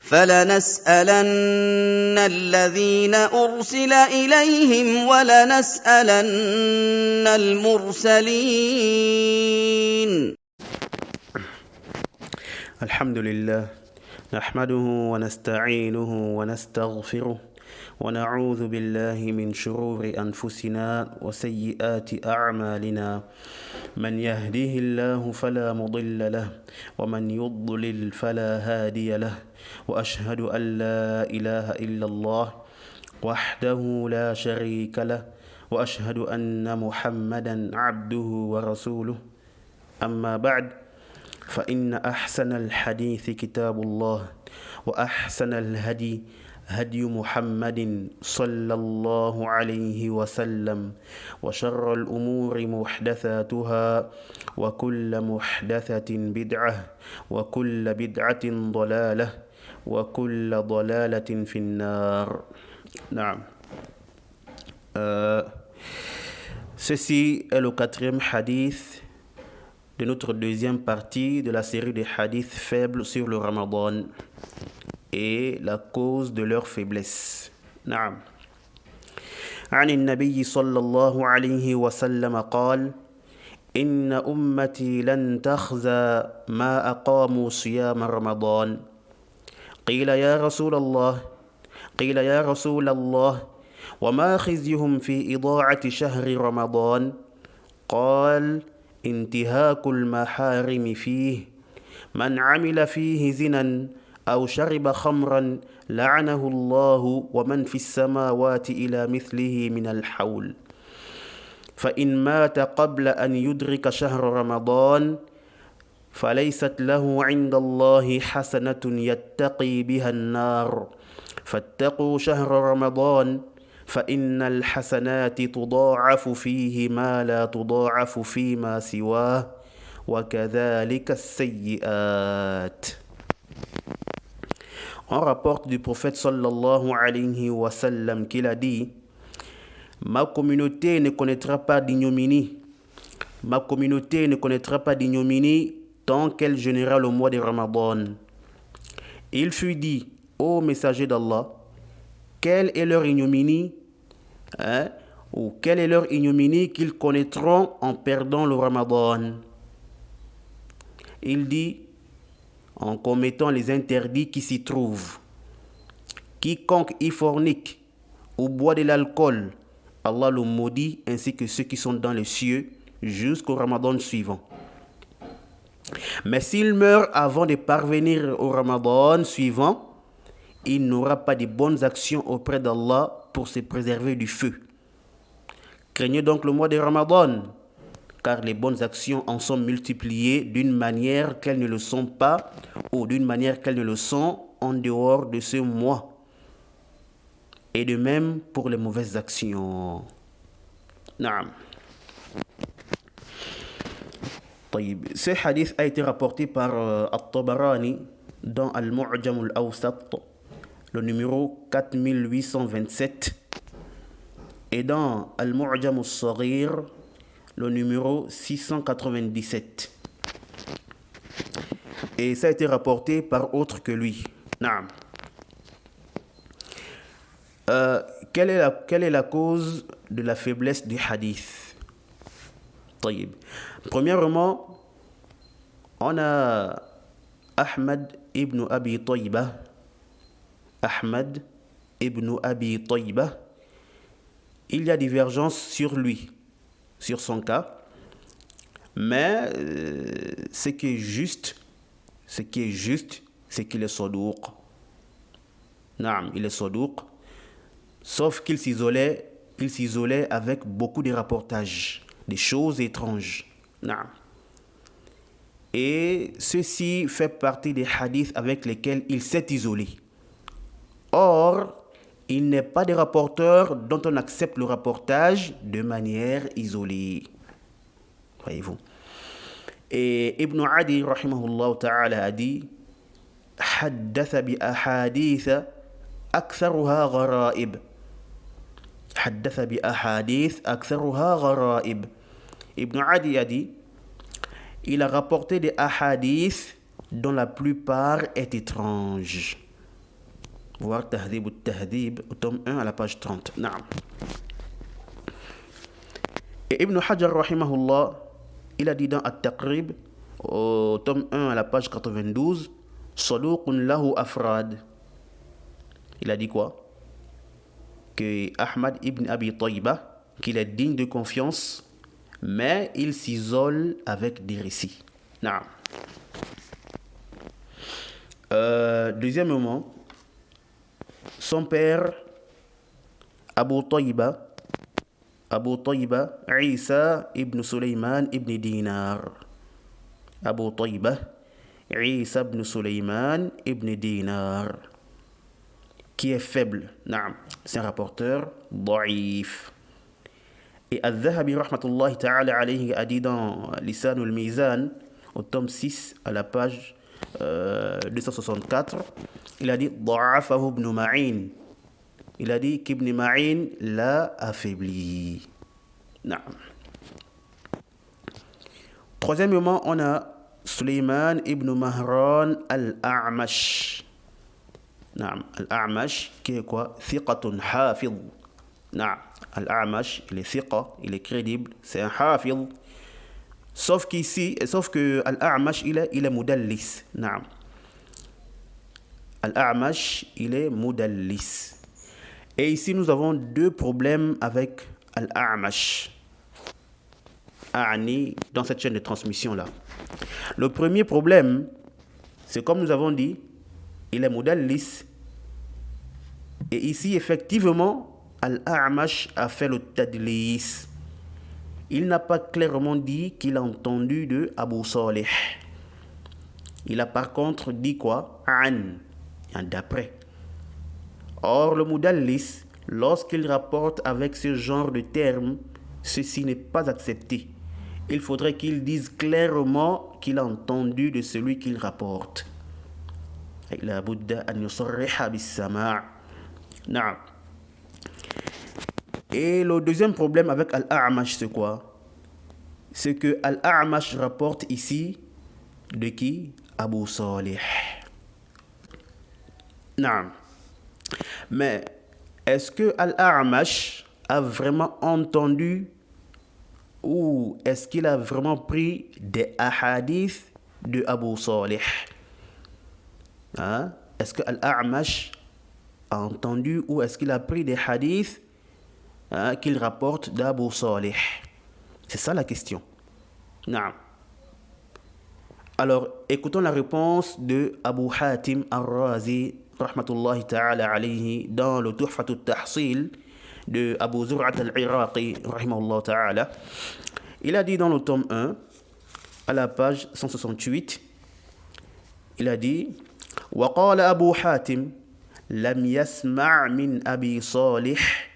فَلَنَسْأَلَنَّ الَّذِينَ أُرْسِلَ إِلَيْهِمْ وَلَنَسْأَلَنَّ الْمُرْسَلِينَ. الحمد لله نحمده ونستعينه ونستغفره ونعوذ بالله من شرور أنفسنا وسيئات أعمالنا من يهده الله فلا مضل له ومن يضلل فلا هادي له وأشهد أن لا إله إلا الله وحده لا شريك له وأشهد أن محمدا عبده ورسوله أما بعد فإن أحسن الحديث كتاب الله وأحسن الهدي هدي محمد صلى الله عليه وسلم وشر الأمور محدثاتها وكل محدثة بدعة وكل بدعة ضلالة وكل ضلالة في النار. نعم. Ceci est le quatrième hadith de notre deuxième partie de la série des hadiths faibles sur le Ramadan et la cause de leur faiblesse. نعم. عن النبي صلى الله عليه وسلم قال: إن أمتي لن تخزى ما أقاموا صيام رمضان. قيل يا رسول الله وما خزيهم في إضاعة شهر رمضان؟ قال: انتهاك المحارم فيه، من عمل فيه زنا أو شرب خمرا لعنه الله ومن في السماوات إلى مثله من الحول، فإن مات قبل أن يدرك شهر رمضان فليست له عند الله حسنة يتقي بها النار، فاتقوا شهر رمضان فإن الحسنات تضاعف فيه ما لا تضاعف فيما سواه وكذلك السيئات. On rapporte du prophète sallallahu alayhi wa sallam qu'il a dit: ma communauté ne connaîtra pas d'ignominie. Ma communauté ne connaîtra pas d'ignominie tant qu'elle jeûnera le mois de Ramadan. Il fut dit: ô messager d'Allah, quelle est leur ignominie, ou quelle est leur ignominie qu'ils connaîtront en perdant le Ramadan? Il dit: en commettant les interdits qui s'y trouvent. Quiconque y fornique ou boit de l'alcool, Allah le maudit, ainsi que ceux qui sont dans les cieux jusqu'au Ramadan suivant. Mais s'il meurt avant de parvenir au Ramadan suivant, il n'aura pas de bonnes actions auprès d'Allah pour se préserver du feu. Craignez donc le mois de Ramadan, car les bonnes actions en sont multipliées d'une manière qu'elles ne le sont pas, ou d'une manière qu'elles ne le sont en dehors de ce mois. Et de même pour les mauvaises actions. Naam. Ce hadith a été rapporté par At-Tabarani dans Al-Mu'jam Al-Awsat, le numéro 4827, et dans Al-Mu'jam Al-Saghir, le numéro 697. Et ça a été rapporté par autre que lui. Naam. Quelle est la cause de la faiblesse du hadith? طيب. Premièrement, on a Ahmad ibn Abi Taybah. Ahmad ibn Abi Taybah. Il y a divergence sur lui, sur son cas. Mais ce qui est juste, c'est qu'il est saduq. Naam, il est saduq. Sauf qu'il s'isolait avec beaucoup de rapportages, des choses étranges. Naam. Et ceci fait partie des hadiths avec lesquels il s'est isolé. Or, il n'est pas des rapporteurs dont on accepte le rapportage de manière isolée. Voyez-vous. Et Ibn Adi, rahimahullah ta'ala, a dit: حدث بأحاديث أكثرها غرائب. حدث بأحاديث أكثرها غرائب. Ibn Adi a dit: il a rapporté des ahadiths dont la plupart est étrange. Voir Tahdib ou Tahdib au tome 1 à la page 30. Naam. Et Ibn Hajar rahimahullah, il a dit dans At-Taqrib au tome 1 à la page 92, Saluqun lahu afrad. Il a dit quoi? Que Ahmad ibn Abi Tayba, qu'il est digne de confiance, mais il s'isole avec des récits. Naam. Deuxièmement, son père, Abu Tayba, Isa ibn Sulaiman ibn Dinar. Abu Tayba, Isa ibn Sulaiman ibn Dinar, qui est faible. Naam. C'est un rapporteur daif. Et Al-Dhahabi rahmatullahi ta'ala alayhi a dit dans Lisan al-Mizan, au tome 6 à la page 264, il a dit Da'afahu ibn Ma'in. Il a dit qu'Ibn Ma'in l'a affaibli. Naam. Troisièmement, on a Sulayman ibn Mahran al-A'mash. Naam. Al-A'mash, qui est quoi? Thiqatun hafidh. Naam. Al-A'mash, il est thiqa, il est crédible, c'est un hafidh. Sauf que Al-A'mash, il est mudallis. Naam. Al-A'mash, il est mudallis. Et ici, nous avons deux problèmes avec Al-A'mash. Dans cette chaîne de transmission-là. Le premier problème, c'est comme nous avons dit, il est mudallis. Et ici, effectivement, Al-A'mash a fait le tadlis. Il n'a pas clairement dit qu'il a entendu de Abu Salih. Il a par contre dit quoi? D'après. Or, le mudallis, lorsqu'il rapporte avec ce genre de termes, ceci n'est pas accepté. Il faudrait qu'il dise clairement qu'il a entendu de celui qu'il rapporte. La Bouddha an yusarriha bis-sama'. Naam. Et le deuxième problème avec Al-A'mash, c'est quoi? C'est que Al-A'mash rapporte ici de qui? Abu Salih. Naam. Mais est-ce que Al-A'mash a vraiment entendu ou est-ce qu'il a vraiment pris des ahadiths de Abu Salih? Est-ce que Al-A'mash a entendu ou est-ce qu'il a pris des hadiths qu'il rapporte d'Abu Salih? C'est ça la question. Naam. Alors, écoutons la réponse de Abu Hatim al-Razi rahmatullahi ta'ala alayhi dans le Tuhfat al-Tahsil de Abu Zur'at al-Iraqi rahimahullah ta'ala. Il a dit dans le tome 1 à la page 168, il a dit وقال أبو حاتم لم يسمع من أبي صالح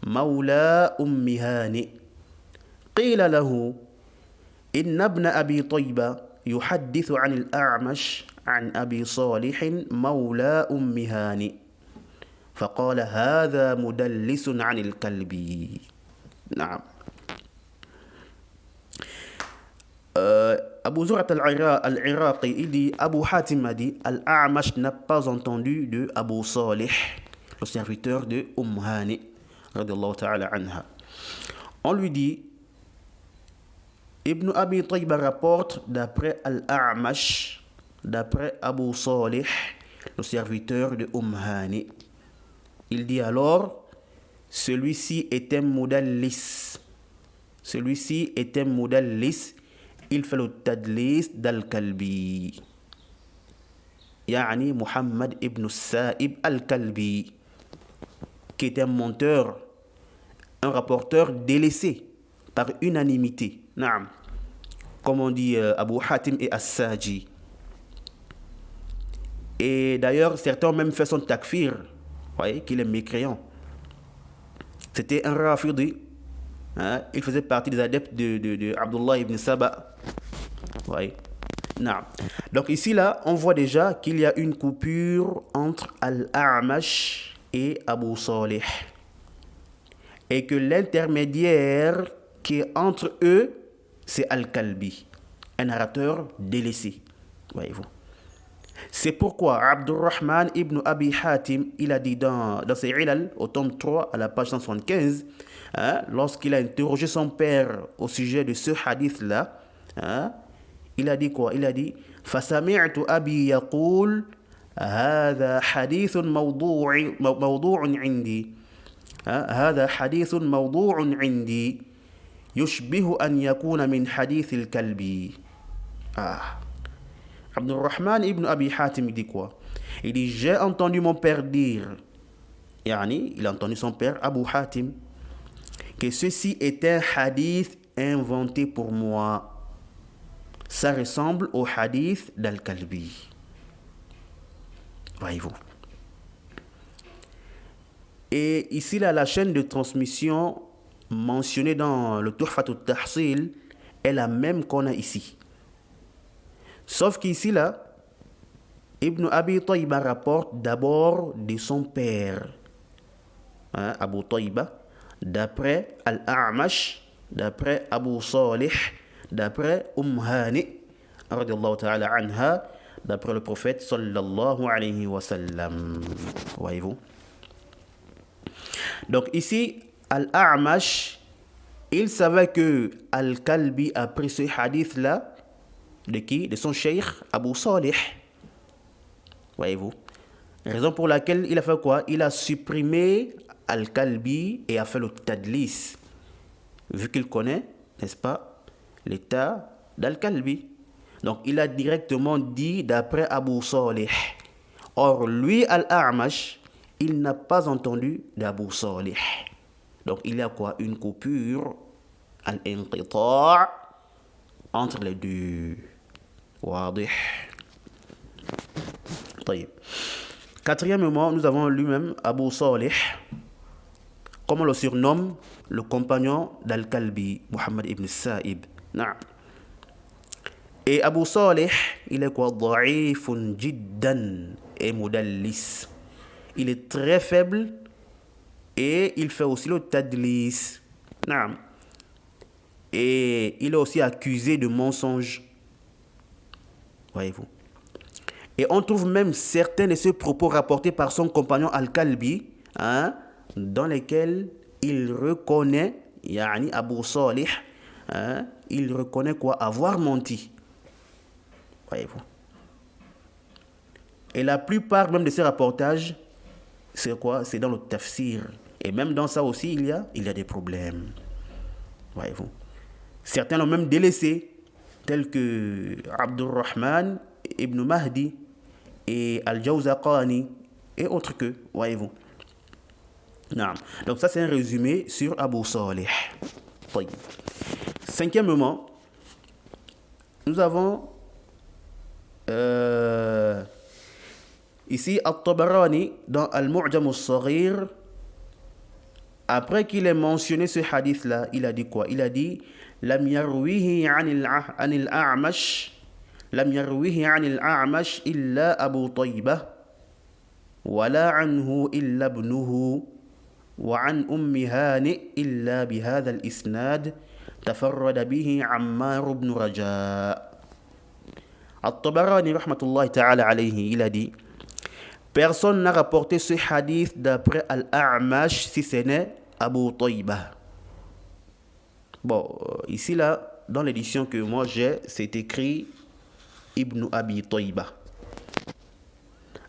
مولى أم هانئ قيل له إن ابن أبي طيبة يحدث عن الأعمش عن أبي صالح مولى أم هانئ فقال هذا مدلس عن الكلبي. نعم. Abu Zur'at al-Iraqi, il dit, Abu Hatim a dit, Al-A'mash n'a pas entendu de Abu Salih, le serviteur de Hani, radiyallahu ta'ala anha. On lui dit, Ibn Abi Tayba rapporte d'après Al-A'mash, d'après Abu Salih, le serviteur de Hani. Il dit alors, celui-ci est un mudallis. Celui-ci est un mudallis. Il fait le tadlis d'Al-Kalbi. Yani Muhammad ibn Sa'ib Al-Kalbi, qui est un menteur, un rapporteur délaissé par unanimité. Naam. Comme on dit Abu Hatim et As-Saji. Et d'ailleurs, certains ont même fait son takfir. Vous voyez qu'il est mécréant. C'était un rafidi. Il faisait partie des adeptes de Abdullah ibn Saba. Oui. Non. Donc ici, là, on voit déjà qu'il y a une coupure entre Al-A'mash et Abu Salih. Et que l'intermédiaire qui est entre eux, c'est Al-Kalbi, un narrateur délaissé. Voyez-vous. C'est pourquoi Abdurrahman ibn Abi Hatim, il a dit dans ses Ilal, au tome 3, à la page 175, lorsqu'il a interrogé son père au sujet de ce hadith-là, il a dit quoi? Il a dit فَسَمِعْتُ أَبِي يَقُولُ هَذَا حَدِيثٌ موضوع عندي هذا حديث موضوع عندي يشبه أن يكون من حديث الكلب. Abdurrahman ibn Abi Hatim, il dit quoi? Il dit, j'ai entendu mon père dire, il a entendu son père, Abu Hatim, que ceci est un hadith inventé pour moi. Ça ressemble au hadith d'Al-Kalbi. Voyez-vous. Et ici, là, la chaîne de transmission mentionnée dans le Tuhfat al-Tahsil est la même qu'on a ici. Sauf qu'ici, là, Ibn Abi Tayba rapporte d'abord de son père, Abu Tayba, d'après Al-A'mash, d'après Abu Salih, d'après Hani, radiallahu ta'ala anha, d'après le prophète sallallahu alayhi wa sallam. Voyez-vous? Donc ici, Al-A'mash, il savait que Al-Kalbi a pris ce hadith-là de qui? De son cheikh Abu Salih. Voyez-vous? Raison pour laquelle il a fait quoi? Il a supprimé Al-Kalbi et a fait le tadlis. Vu qu'il connaît, n'est-ce pas, l'état d'Al-Kalbi. Donc il a directement dit d'après Abu Salih. Or lui, Al-A'mash, il n'a pas entendu d'Abu Salih. Donc il y a quoi? Une coupure, al-inqita' entre les deux. Wadih. طيب. Quatrièmement, nous avons lui-même Abu Salih, comme on le surnomme, le compagnon d'Al-Kalbi, Muhammad ibn Sa'ib. Et Abu Salih, il est quoi? Da'ifun jiddan et mudallis. Il est très faible et il fait aussi le tadlis. Et il est aussi accusé de mensonge. Voyez-vous. Et on trouve même certains de ces propos rapportés par son compagnon Al-Kalbi, dans lesquels il reconnaît, Abu Salih, il reconnaît quoi? Avoir menti. Voyez-vous. Et la plupart même de ces rapportages, c'est quoi? C'est dans le tafsir. Et même dans ça aussi, il y a des problèmes. Voyez-vous. Certains l'ont même délaissé, tels que Abdurrahman ibn Mahdi et Al-Jawzaqani et autres que, voyez-vous. Donc ça, c'est un résumé sur Abu Salih. Cinquièmement, nous avons ici At-Tabarani dans Al-Mu'jam al-Saghir. Après qu'il ait mentionné ce hadith-là, il a dit quoi? Il a dit Lam yarwihi anil a'mash illa Abu Taybah wa la anhu illa ibnuhu wa an ummi Hani illa bihadha al-isnad tafarrada bihi Ammar ibn Raja. At-Tabarani rahmatullahi ta'ala alayhi, il a dit personne n'a rapporté ce hadith d'après Al-A'mash si ce n'est Abu Taybah. Bon, ici là, dans l'édition que moi j'ai, c'est écrit Ibn Abi Taybah.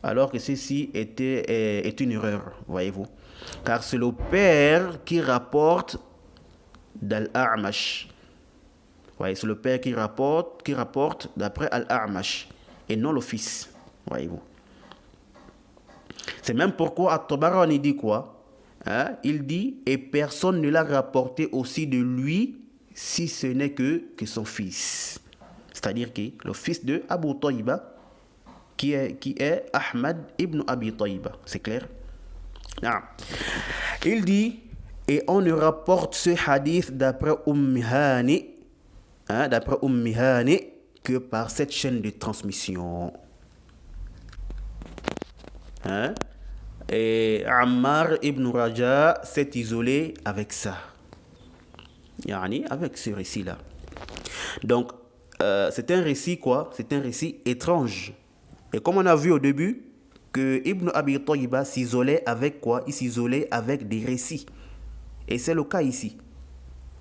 Alors que ceci est une erreur, voyez-vous. Car c'est le père qui rapporte d'Al-A'mash. Voyez, c'est le père qui rapporte d'après Al-A'mash et non le fils, voyez-vous. C'est même pourquoi At-Tabarani dit quoi? Il dit, et personne ne l'a rapporté aussi de lui, si ce n'est que son fils. C'est-à-dire que le fils de Abu Tayba, qui est Ahmad ibn Abi Tayba. C'est clair? Il dit, et on ne rapporte ce hadith d'après Hani, que par cette chaîne de transmission. Et Ammar ibn Raja s'est isolé avec ça. Avec ce récit-là. Donc, c'est un récit quoi? C'est un récit étrange. Et comme on a vu au début, que Ibn Abi Tayyiba s'isolait avec quoi? Il s'isolait avec des récits. Et c'est le cas ici.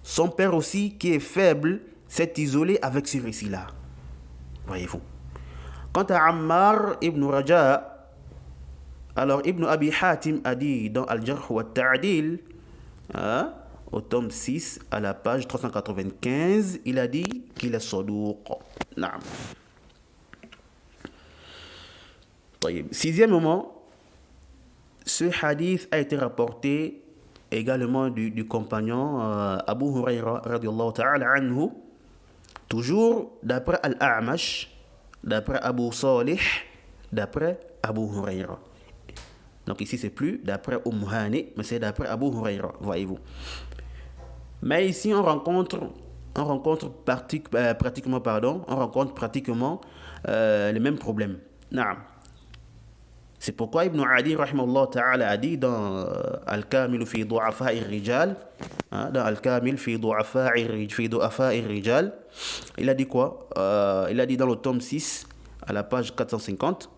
Son père aussi, qui est faible, s'est isolé avec ce récit-là. Voyez-vous. Quant à Ammar ibn Raja, alors Ibn Abi Hatim a dit dans Al-Jarh wa Ta'dil, au tome 6, à la page 395, il a dit qu'il est saduq. Naam. Sixièmement, ce hadith a été rapporté également du compagnon Abu Huraira radiallahu ta'ala anhu, toujours d'après Al-A'mash, d'après Abu Salih, d'après Abu Huraira. Donc ici c'est plus d'après Hani, mais c'est d'après Abu Huraira, voyez-vous. Mais ici on rencontre pratiquement les mêmes problèmes. Naam. C'est pourquoi Ibn Adi rahimahullah ta'ala a dit dans Al-Kamil fi du'afa'i rijal, dans Al-Kamil fi du'afa'i rijal, il a dit quoi? Il a dit dans le tome 6 à la page 450,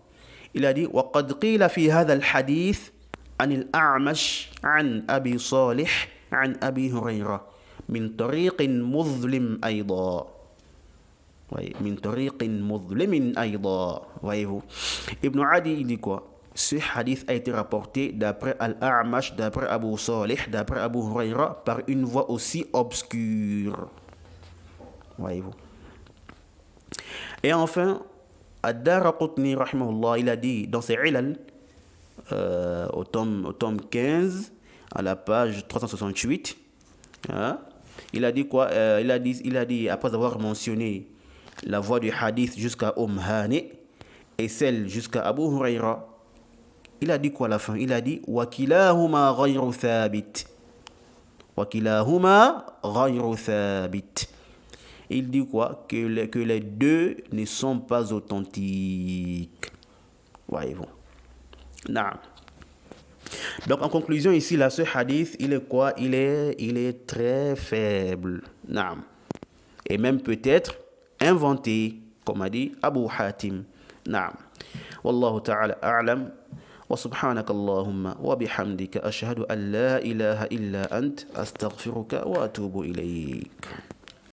il a dit وَقَدْ قِيلَ فِي هَذَا الْحَدِيثِ عَنِ الْأَعْمَشِ عَنْ أَبِي صَالِحٍ عَنْ أَبِي هُرَيْرَةَ مِنْ طَرِيقٍ مُظْلِمٍ أَيْضًا. Min tariqin mudlimin aïda. Voyez-vous. Ibn Adi, il dit quoi? Ce hadith a été rapporté d'après Al-A'mash, d'après Abu Salih, d'après Abu Huraira, par une voie aussi obscure. Voyez-vous. Et enfin, Ad-Daraqutni, rahimahullah, il a dit dans ses Ilal, au tome 15, à la page 368, il a dit quoi? Il a dit, après avoir mentionné la voie du hadith jusqu'à Hani et celle jusqu'à Abu Huraira, il a dit quoi à la fin? Il a dit وَكِلَاهُمَا غَيْرُ ثَابِتٍ. وَكِلَاهُمَا غَيْرُ ثَابِتٍ. Il dit quoi? Que les deux ne sont pas authentiques. Voyez-vous. Naam. Donc en conclusion ici, là, ce hadith, il est quoi? Il est très faible. Naam. Et même peut-être inventé, comme a dit Abu Hatim. Naam. Wallahu ta'ala a'lam. Wa subhanaka Allahumma wa bihamdika ashhadu an la ilaha illa ant astaghfiruka wa atubu ilayk.